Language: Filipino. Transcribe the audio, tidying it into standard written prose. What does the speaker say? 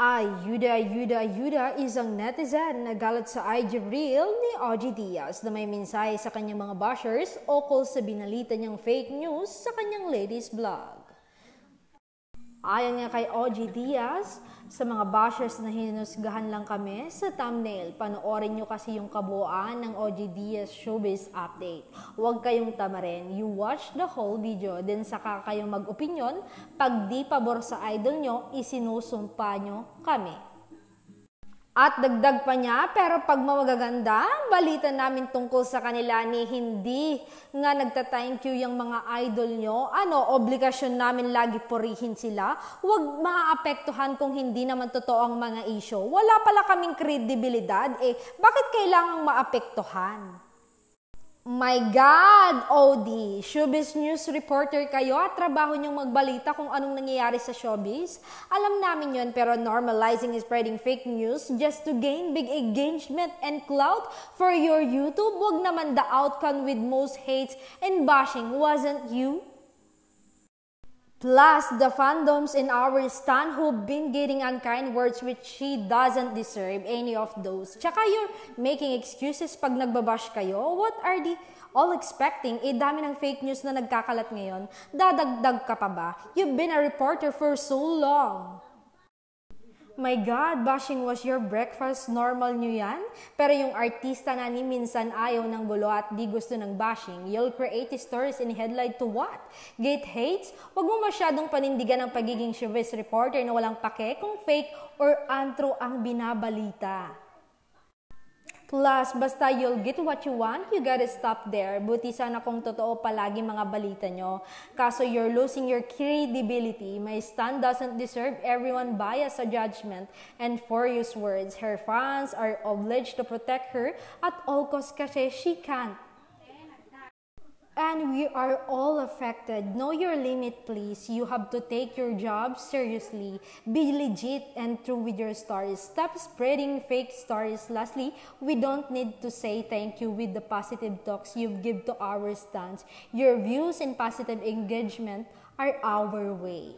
Ayuda, isang netizen na galit sa IG reel ni OG Diaz na may mensahe sa kanyang mga bashers ukol sa binalita niyang fake news sa kanyang latest vlog. Ayon nga kay OG Diaz, sa mga bashers na hinusgahan lang kami sa thumbnail, panoorin nyo kasi yung kabuuan ng OG Diaz Showbiz Update. Huwag kayong tamarin, you watch the whole video, then saka kayong mag-opinyon. Pag di pabor sa idol nyo, isinusumpa nyo kami. At dagdag pa niya, pero pag magaganda, balita namin tungkol sa kanila ni hindi nga nagta-thank you yung mga idol nyo. Obligasyon namin lagi purihin sila. Huwag maaapektuhan kung hindi naman totoo ang mga issue. Wala pala kaming kredibilidad, bakit kailangang maapektuhan? My God, OD, showbiz news reporter kayo at trabaho niyong magbalita kung anong nangyayari sa showbiz. Alam namin yun, pero normalizing is spreading fake news just to gain big engagement and clout for your YouTube. Wag naman the outcome with most hates and bashing wasn't you. Plus, the fandoms in our stan who've been getting unkind words which she doesn't deserve any of those. Tsaka you're making excuses pag nagbabash kayo. What are the all expecting? Dami ng fake news na nagkakalat ngayon. Dadagdag ka pa ba? You've been a reporter for so long. My God, bashing was your breakfast, normal nyo yan? Pero yung artista na ni minsan ayaw ng gulo at di gusto ng bashing, you'll create stories in headline to what? Get hates? Huwag mo masyadong panindigan ang pagiging showbiz reporter na walang pake kung fake or untrue ang binabalita. Plus, basta you'll get what you want, you gotta stop there. Buti sana kung totoo palagi mga balita nyo. Kaso you're losing your credibility. My stan doesn't deserve everyone bias sa judgment. And for his words, her fans are obliged to protect her at all costs kasi she can't. And we are all affected. Know your limit, please. You have to take your job seriously. Be legit and true with your stories. Stop spreading fake stories. Lastly, we don't need to say thank you with the positive talks you give to our stans. Your views and positive engagement are our way.